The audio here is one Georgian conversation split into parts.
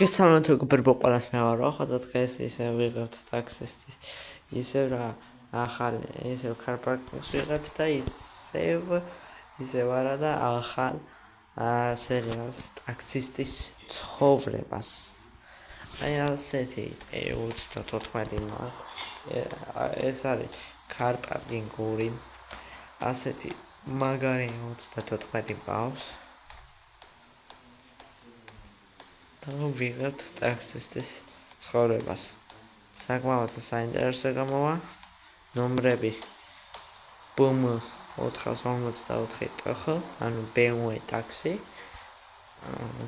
მოგესალმებით მეგობრებო, ყველას მე ვარო, ხოდა დღეს ისევ ვიღებთ ტაქსისტის, ისევ რა ახალი, ისევ ქარპარკინგს ვიღებთ და ისევ არა და ახალ სერიალს ტაქსისტის ცხოვრებას. აი ასეთი 34 ეს არის ქარპარკინგური, ასეთი მაგარი 34 მყავს. და ვიღებთ ტაქსისტის ცხოვრებას. საკმაოდ საინტერესო გამოვა. ნომრები BM 454TX, ანუ BMW ტაქსი.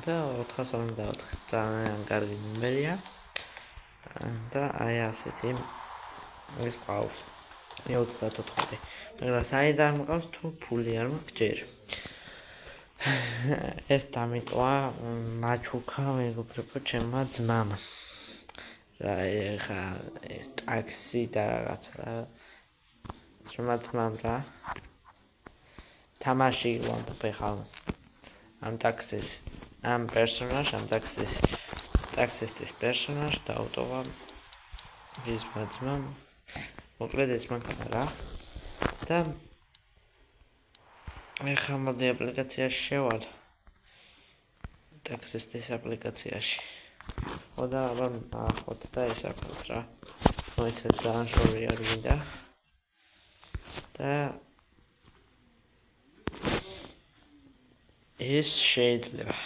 და 454 ძალიან კარგი ნომერია. და აი ასეთი ის მყავს 34. მაგრამ საიდან მყავს თუ ფული არ მაქვს ჯერ. ეს დამიტოვა მაჩუქა მეგობრებო ჩემმა ძმამ. რა ეხა ეს ტაქსი და რაღაცა ჩემმა ძმამ რა თამაში ვამბობ ეხლა ამ ტაქსის ამ პერსონაჟს ამ ტაქსისტის პერსონაჟს დაუტოვა ის ძმამ მოკლედ ეს მანქანა რა და ეხლა მოდი აპლიკაციაში შევალ ტაქსისტის აპლიკაციაში ხოდა აბა ნახოთ და ეს აქვს რა მოიცეთ ძალიან შორი არ მინდა და ეს შეიძლება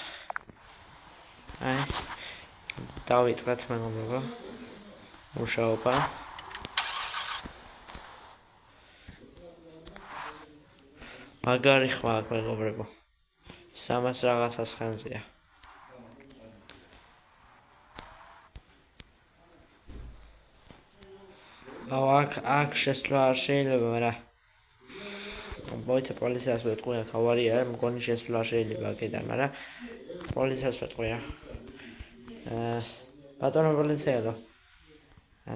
აი დავიწყეთ მეგობრებო მუშაობა მაგარი ხმა აქვს მეგობრებო 300 რაღაცას ხანზეა აქ შესვლა არ შეიძლება მაგრამ მოიცა პოლიციას ვეთქვია თავარია მგონი შესვლა შეიძლება აქედან მაგრამ პოლიციას ვეთქვია ბატონო პოლიციელო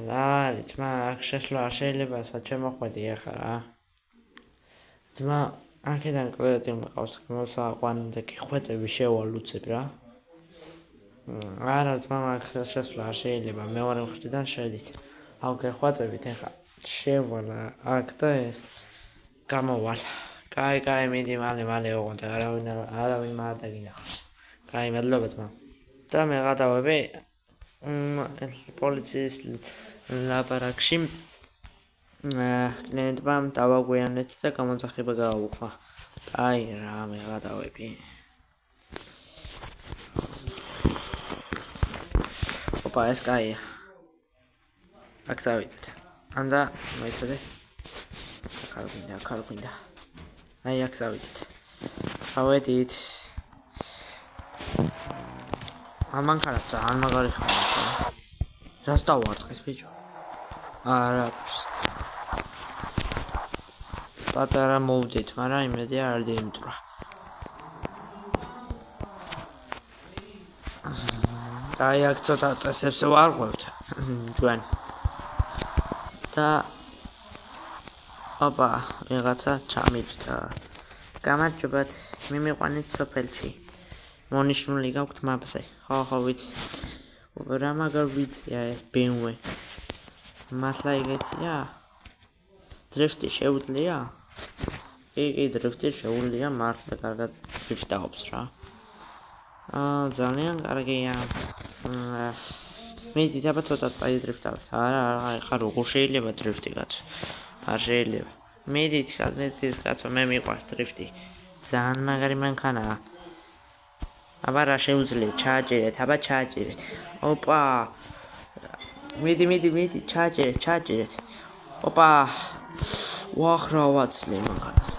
რა არის ძმა აქ შესვლა არ შეიძლება საჩემოხვედი ახლა რა ძმა აქედან კლეტი მყავს მოსაყვანი და ხვეწები შევალ უცებ რა არა ძმა აქ შესვლა არ შეიძლება მეორე მხრიდან შედით აუ გეხვაწებით ეხა შევალ აქ და ეს გამოვალ კაი მიდი მალე ოღონდ არავინ არ დაგინახავს კაი მადლობა ძმა და მე გადავები პოლიციის ლაპარაკში კლიენტმა დავაგვიანეთ და გამოძახება გააუქმა კაი რა მე გადავები ოპა ეს კაია აქ დავიდეთ ანდა მოიცადე კარგვინდა აი აქ წავედით ამანქანა ძალიან მაგარი ხმა რას დავარტყეს ბიჭო არა პატარა მოვდით მაგრამ იმედი არ დაიმტრა აი აქ ცოტა წესებს ვარღვევთ ჩვენ და ოპა ვიღაცა ჩამიჭდა გამარჯობათ მიმიყვანეთ სოფელში მონიშნული გაქვთ მაპზე ხო ვიცი რა მაგარ ვიცია ეს BMW მართლა იგეთია დრიფტი შეუძლია კი დრიფტი შეუძლია მართლა კარგად დრიფტავს რა ძალიან კარგია მიდი დაბა ცოტა წაიდრიფტავთ არა ხა როგორ შეიძლება დრიფტი კაცო არ შეიძლება მიდით კაცო მე მიყვარს დრიფტი ძალიან მაგარი მანქანაა აბა რა შეუძლია ჩააჭერეთ ოპა მიდი ჩააჭერეთ ოპა ვახრა ვაცლი მანქანას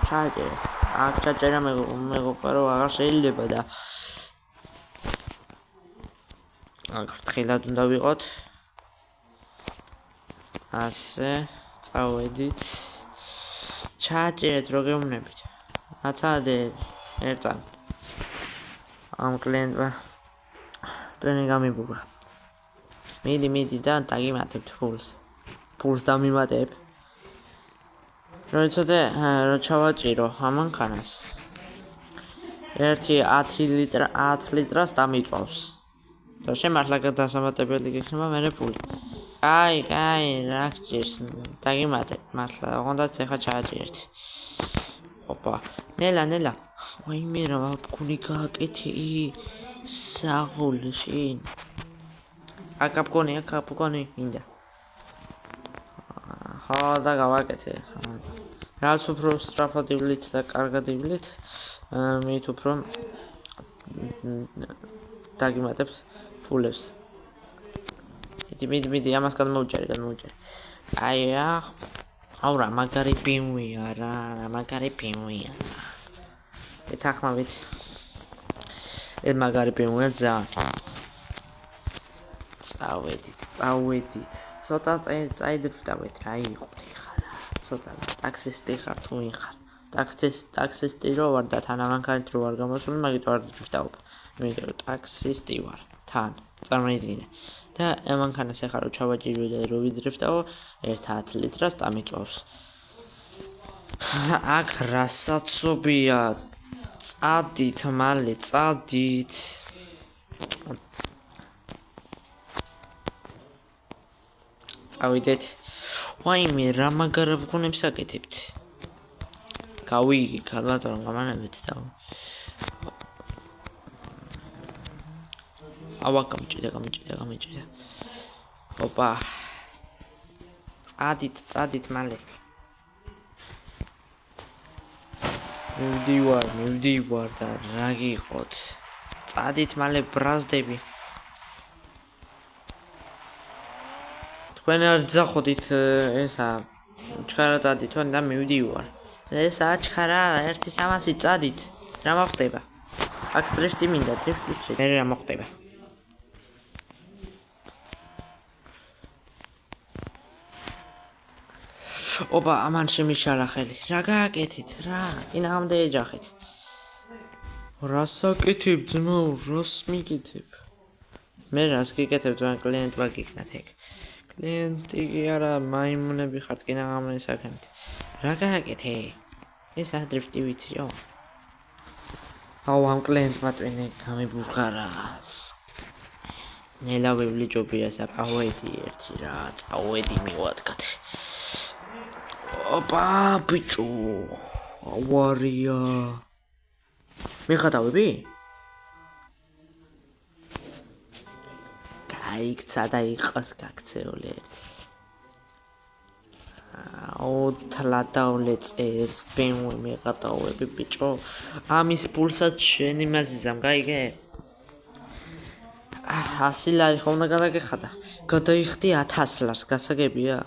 ჩააჭერეთ აქ ჩაჭერა მეგობარო აღარ შეიძლება და აქ ფრთხილად უნდა ვიყოთ ასე წავედით ჩააჭერეთ რო გეუბნებით აცადე ერთად ამ კლიენტმა ტვენი გამიბურა მიდი და დაგიმატებთ ფულს დამიმატებ რო ჩავაჭირო ამ მანქანას ერთი 10 ლიტრას დამიწვავს. და შემართლა გადასამატებელი გიქნება მერე ფული. კაი, რა გჭირს? დაგიმატებ, მართლა, ოღონდაც ეხა ჩააჭირეთ. ოპა, ნელა. ვაიმე რა ვაფკუნი გააკეთე. საღოლში. აკაპკონი, მინდა. ხო, და გავაკეთე. რაც უფრო სწრაფად ივლით და კარგად ივლით, მით უფრო დაგიმატებთ ფულებს. მიდი, ამას გადმოვჭერი. აუ რა მაგარი პინვია რა, ეთახმავით. ეს მაგარი პინვია ძალიან. წავედით. ცოტა წაიდრფტავეთ რა იყოთ ეხლა. ცოტა ტაქსისტი ხარ თუ ვინ ხარ? ტაქსისტი რო ვარ და თან ამანქანით რო ვარ გამოსული, მაგით ვარ დრფტავ. იმიტომ რომ ტაქსისტი ვარ თან. წარმოიდგინე. და ამანქანას ეხლა რო ჩავაჭირო და რო ვიდრიფტავ, 10 ლიტრას დამიწვავს. აქ რასაცობია? წადით. წავიდეთ. ვაიმე რა მაგარა ბგონებს აკეთებთ. გავიგი ქალბატონო გამანებით და ავა გამჭირდა. ოპა. წადით მალე. მივდივარ და რა გიყოთ. წადით მალე ბრაზდები. თქვენ არ ძახოდით ესა ჩქარა წადით თქვენ და მივდივარ. ესა ჩქარა 1-300 წადით. რა მოხდება? აქ დრიფტი მინდა, მე რა მოხდება? ოპა, ამან შემიშალა ხელი. რა გააკეთეთ რა? კინაღამდე ეჯახეთ. რას აკეთებ ძმო? რას მიკეთებ? მე რას გიკეთებ ძმა კლიენტმა გიქნათ ეგ. კლიენტი კი არა, მაიმუნები ხართ კინაღამდე საქმით. რა გააკეთე? ეს ადრიფტი ვიციო. აუ ამ კლიენტმა ტვინე გამიბურღარა. ნელა ვიბლი ჯობია საკახვეითი ერთი რა, წავედი მივადგათ. ოპა, ბიჭო. ავარია. მიხატავები? გაიქცა და იყოს გაქცეული ერთი. თლადავლეწეს პინვი მიყატავები ბიჭო. ამის პულსაც შენი მაზიზამ გაიგე? 100 ლარი ხომ უნდა გადაგეხადა? გადაიხდი 1000 ლარს, გასაგებია?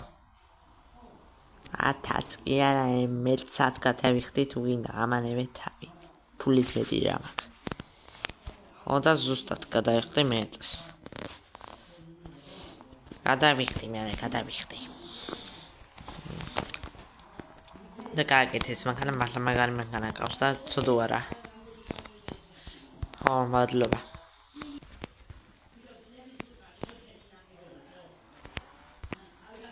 1000 კი არა, მეცაც გადავიხდი თუ გინდა, ამანევე თავი. ფულის მეტი რა მაქვს. ხო და ზუსტად გადაიხდი მეწს. გადავიხდი. და გააკეთეს მანქანა, მართლა მაგარი მანქანა ყავს და ცოდო არა. ხო, მადლობა.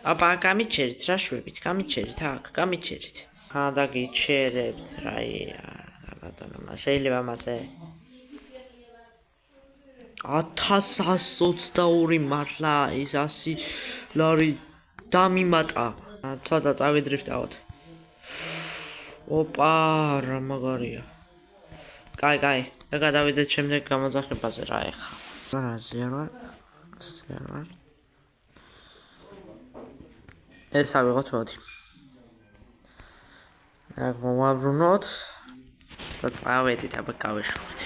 აბა, გამიჩერით რა შვებით, გამიჩერით. და გიჩერებთ რაია, ბატონო, შეიძლება მასე 1122 მართლა ის 100 ლარი დამიმატა. ცოტა წავიდრიფტავთ. ოპა, რა მაგარია. კაი, და გადავიდეთ შემდეგ გამოძახებაზე რა ეხა. ზერვარ. ეს ავიღოთ მოდი. აქ მომაბრუნოთ და წავედით, აბა გავაშურეთ.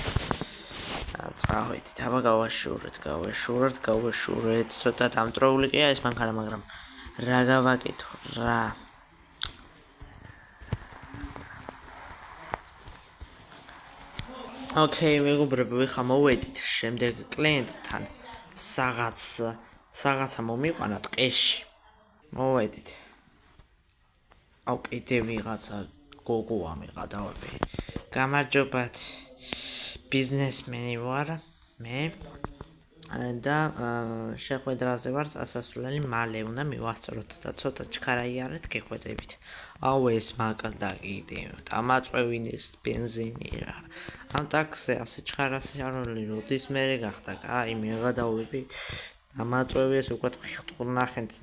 ცოტა დამტროული კი ეს მანქანა, მაგრამ რა გავაკეთო რა. ოკეი, მეგობრებო, ხა მოვედით შემდეგ კლიენტთან საღაცა მომიყვანა ტყეში. მოვედით. აუ კიდე ვიღაცა გოგოა მიყადავები. გამარჯობათ. ბიზნესმენი ვარ მე. და შეხვედრაზე ვარ წასასვლელი მალე უნდა მივასწროთ და ცოტა ჩქარა იარეთ გეხვეწებით. აუ ეს მაკდა კიდე დამაწვევინეს ბენზინი რა. ამ ტაქსზე ასე ჩქარას არული როდის მერე გახდა კაი მეღადავები დამაწვევეს უკვე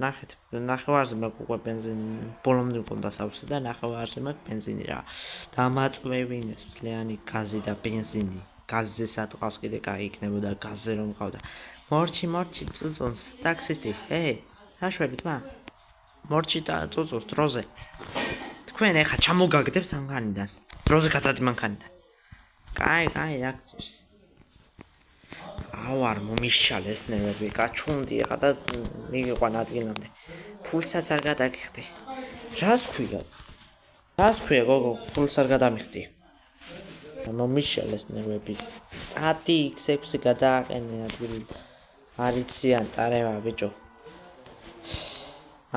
ნახეთ ნახევარზე მაქვს უკვე ბენზინი ბოლომდე მქონდა სავსე და ნახევარზე მაქვს ბენზინი რა. დამაწვევინეს მთლიანი გაზი და ბენზინი. გაზზე სატყავს კიდე კაი იქნებოდა გაზზე რომ მყავდა. მორჩი წუწუნს ტაქსისტი რა შვებით მა მორჩი და წუწუნს დროზე თქვენ ეხა ჩამოგაგდებთ მანქანიდან დროზე გადადი მანქანიდან კაი რა გჭირს ავარ მომიშალეს ნერვები გაჩუნდი ეხა და მიგიყვან ადგილამდე ფულსაც არ გადაგიხდი რას ქვია გოგო ფულს არ გადამიხდი მომიშალეს ნერვები წადი X6 გადააყენე ადგილი არიციან ტარება ბიჭო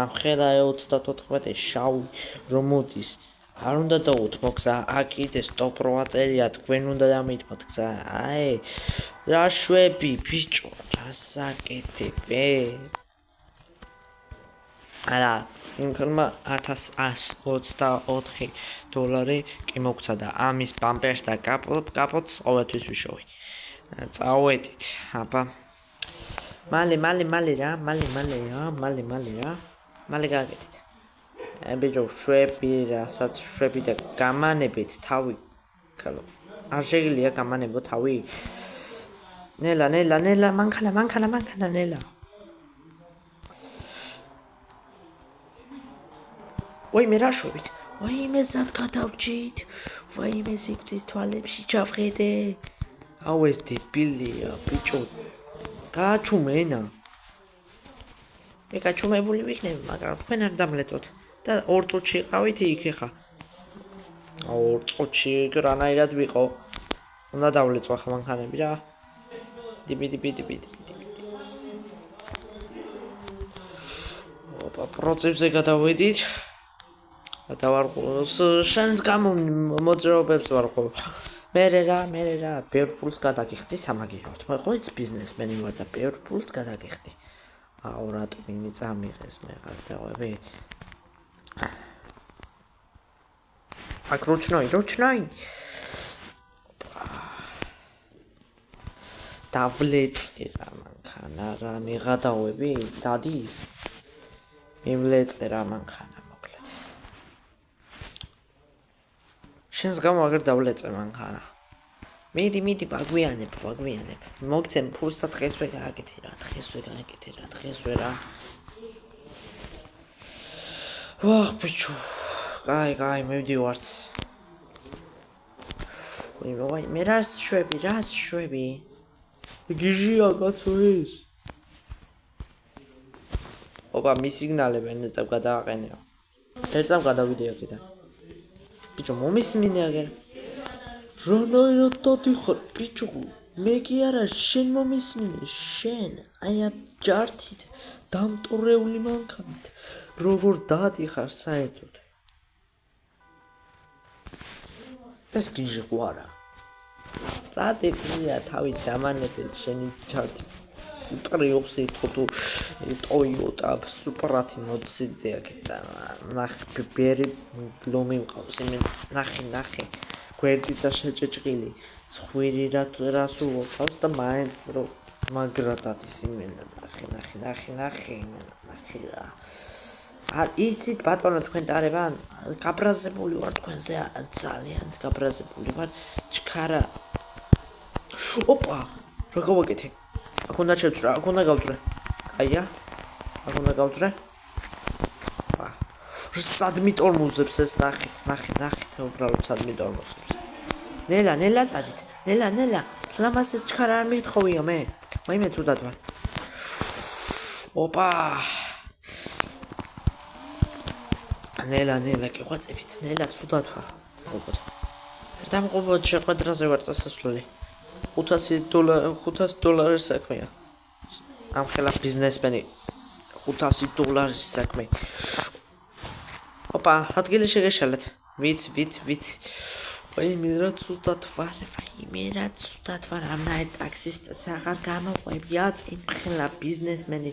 ამხედა 34 შავი რომ მოდის არ უნდა დაუთმო გზა აკიდე სტოპ როა წერია თქვენ უნდა დამითმოთ გზა აი რა შვები ბიჭო რასაკეთებე არა იმ ქალმა $1124 კი მოგცა და ამის ბამპერს და კაპოტს ყოველთვის ვიშოვი წავედით აბა მალე რა მალე გაგეთით ბიჭო შვები რასაც შვები და გამანებით თავი ქალო არ შეგიძლია გამანებო თავი ნელა მანქანა ნელა ვაიმე რა შვებით ვაიმე ზად გადავჭით ვაიმე სიკვდის თვალებში ჩავხედე აუ ეს დებილია ბიჭო გააჩუმენა მე გაჩუმებული ვიქნები მაგრამ თქვენ არ დამლეწოთ და 2 წუთში იყავით იქ ხა 2 წუთში რანაირად ვიყო უნდა დავლეწო ხა მანქანები რა დიბი ოპა პროცესზე გადავედით და ვარყოს შენს გამო მოძრაობებს ვარყო მე რა ბევრ ფულს გადაგიხდი სამაგიეროდ მე ხო იც ბიზნესმენი ვარ და ბევრ ფულს გადაგიხდი აუ რა ტვინი წამიღეს მე გადავები აქ როჩნოი დავლეწე რა მანქანა რა მიღადავები დადის მივლეწე რა მანქანა მოკლედ შენს გამო აგერ დავლეწე მანქანა მიდი ვაგვიანებ მოგცემ ფულს და დღესვე გააკეთე რა ვახ ბიჭო კაი მივდივართ ვაი მე რას შვები გიჟია კაცო ეს ოპა მისიგნალებენ ეწევ გადააყენეო ერთამ გადავიდე აქედან ბიჭო მომისმინე აგერ რანაირად დადიხარ ბიჭო მე კი არა შენ მომისმინე შენ აი ამ ჯართით დამტურეული მანქანით როგორ დადიხარ საერთოდ ეს გიჟი ყარა წადექია თავი დამანებელ შენი ჯართი პრიუსი თუ ტოიოტა სუპრატი მოციდე აქეთა ნახე ბერი გლომი მყავს იმენ ნახე გვერდი და შეჭეჭყილი ცხვირი რას უყავს და მაინც რო მაგრადად ის იმენა ნახე რა არ იცით ბატონო თქვენ ტარებან გაბრაზებული ვარ თქვენზე ძალიან გაბრაზებული ვარ ჩქარა ოპა რა გავაკეთე აქ უნდა შევწრა აქ უნდა გავწრე აია აქ უნდა გავწრე სადმი ტორმოზებს ეს ნახეთ უბრალოდ სადმი ტორმოზებს ნელა წადით ნელა ლამასე ჩქარა არ მითხოვია მე მაიმე ცუდად ვარ ოპა ნელა კი ყვაწებით ნელა ცუდად ვარ დამყობოდ შეხვედრაზე ვარ წასასვლელი $500 საქმეა ამ ხელა ბიზნესმენი $500 საქმე ოპა ადგილი შეგეშალეთ ვიცი ვაიმე რა ცუდად ვარ, ამნაირ ტაქსისტს აღარ გამოყვებია წინ მხელა ბიზნესმენი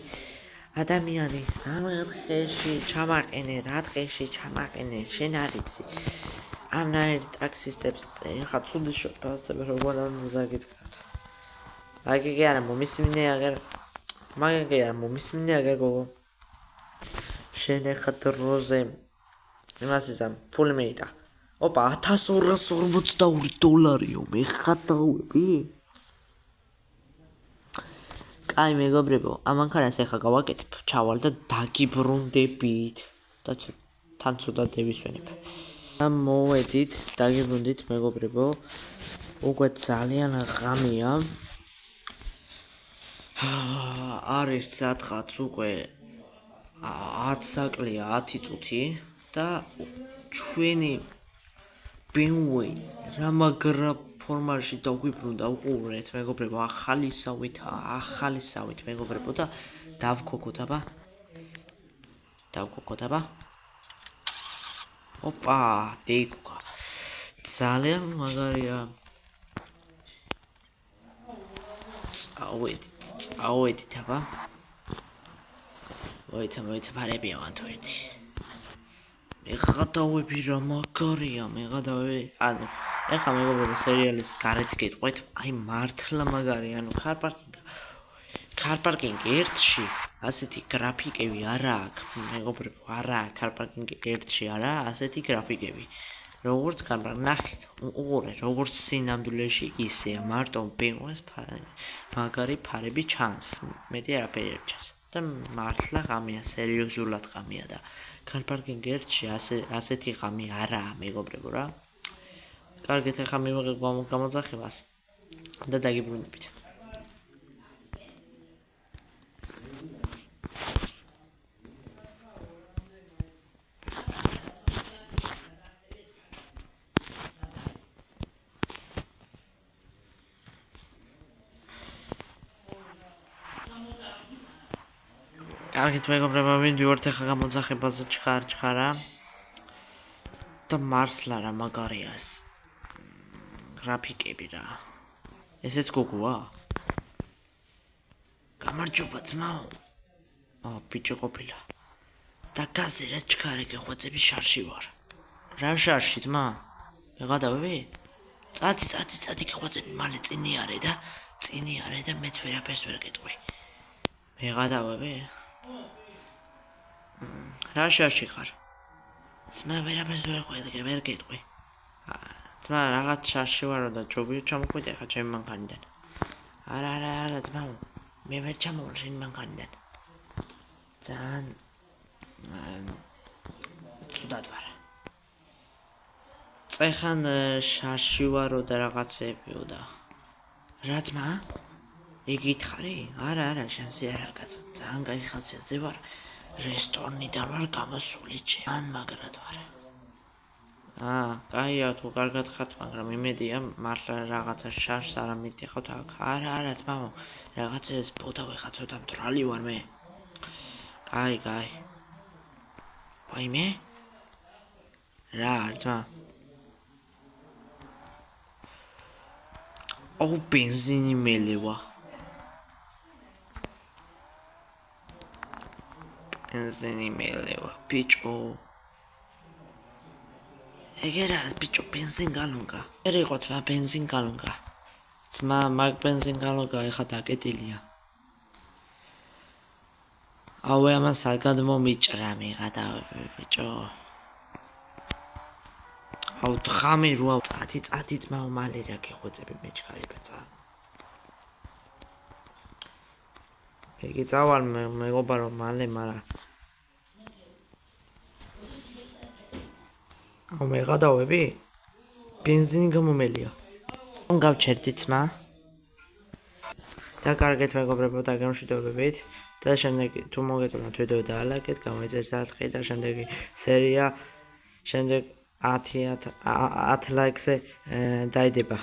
ადამიანი, ამ დღეში ჩამაყენე, შენ არიცი. ამნაირ ტაქსისტებს ეხა ცუდი შევფასებ როგორ უნდა გიწყოთ. მაგები არა მომისმინე აგერ გოგო. შენ ეხა დროზე იმას იზამ ფული მეიტა. ოპა $1242 მე ხატავები. კაი მეგობრებო, ამანქანას ეხა გავაკეთებ, ჩავალ და დაგიბრუნდებით და თან ცუდად დავისვენებ. მოვედით, დაგიბრუნდით მეგობრებო. უკვე ძალიან ღამეა. არის სადღაც უკვე 10 საკლია 10 წუთი და ჩვენი BMW რა მაგრა ფორმაში დაგვიბრუნდა უყურეთ მეგობრებო, ახალი სავით მეგობრებო და დავქოკოთ აბა. ოპა, დეიკოკა. ძალიან მაგარია. წავედით აბა. მოიცა ფარებია მანთვერდი. მეხატავები რა მაგარია, ანუ ეხლა მეგობრებო სერიალის გარეთ გეტყვით, აი მართლა მაგარია, ანუ ქარპარკინგი ერთში ასეთი გრაფიკები არა აქვს, მეგობრებო, არა აქვს ქარპარკინგი ერთში არა, ასეთი გრაფიკები. როგორც ნახეთ, უყურე, როგორც სინამდვილეში ისეა, მარტო BMW-ს მაგარი ფარები ჩანს, მეტი არაფერი არ ჩანს. და მართლა ღამეა, სერიოზულად ღამეა და ქარპარკინგი ერთში ასეთი ღამე არაა, მეგობრებო რა. კარგით, ახლა მივიღებ გამოძახებას და დაგიბრუნდებით. კარგით მეგობრებო, მივდივართ ახლა გამოძახებაზე ჩხარა და მართლა რა მაგარია ეს გრაფიკები რა. ესეც გოგოა? გამარჯობა ძმაო. ბიჭი ყოფილა. და გაზერა ჩქარე გეხვეწები შარში ვარ. რა შარში ძმა? მეღადავები? წადი გეხვეწები მალე წინი არე და მეც ვერაფერს ვერ გეტყვი. მეღადავები? რა შარში ხარ? ძმა ვერაფერს ვერ გეტყვი. ძმა რაღაც შარში ვარო და ჯობია ჩამოხვიდე ხა ჩემი მანქანიდან. არა ძმაო, მე ვერ ჩამოვალ შენი მანქანიდან. ძალიან ცუდად ვარ. წეხან შარში ვარო და რაღაცებიო და რა ძმა? იგითხარი? არა, შანსი არა კაცო. ძალიან კაი ხასიათზე ვარ. რესტორნიდან ვარ გამოსული ჩემ მაგრად ვარ. კაია თუ კარგად ხართ, მაგრამ იმედია მართლა რაღაცა შარს არ ამიტეხავთ აქ. არა ძმაო, რაღაცა ეს ბოდავე ხა ცოტა მძრალი ვარ მე. კაი. ვაიმე? რა ძმა? ბენზინი მელევა. ბიჭო. ეგერა ბიჭო ბენზინ გალონკა. ვერ იყო ძმა ბენზინ გალონკა. ძმა მაგ ბენზინ გალონკა ეხა დაკეტილია. ამას არ გადმომიჭრა მეღადავები ბიჭო. დღამე როა წადი ძმაო მალე რა გეხვეწები მე ჩქარიბა წა. იგი წავალ მეგობარო მალე მარა. მეღადავები? ბენზინი გამომელია. გავჩერდი ძმა. და კარგეთ მეგობრებო, დაგემშვიდობებით. და შემდეგ თუ მოგეტყვით ვიდეო დაალაგეთ, გამოიწერთ სათხი და შემდეგი სერია შემდეგ 10 ლაიქზე დაიდება.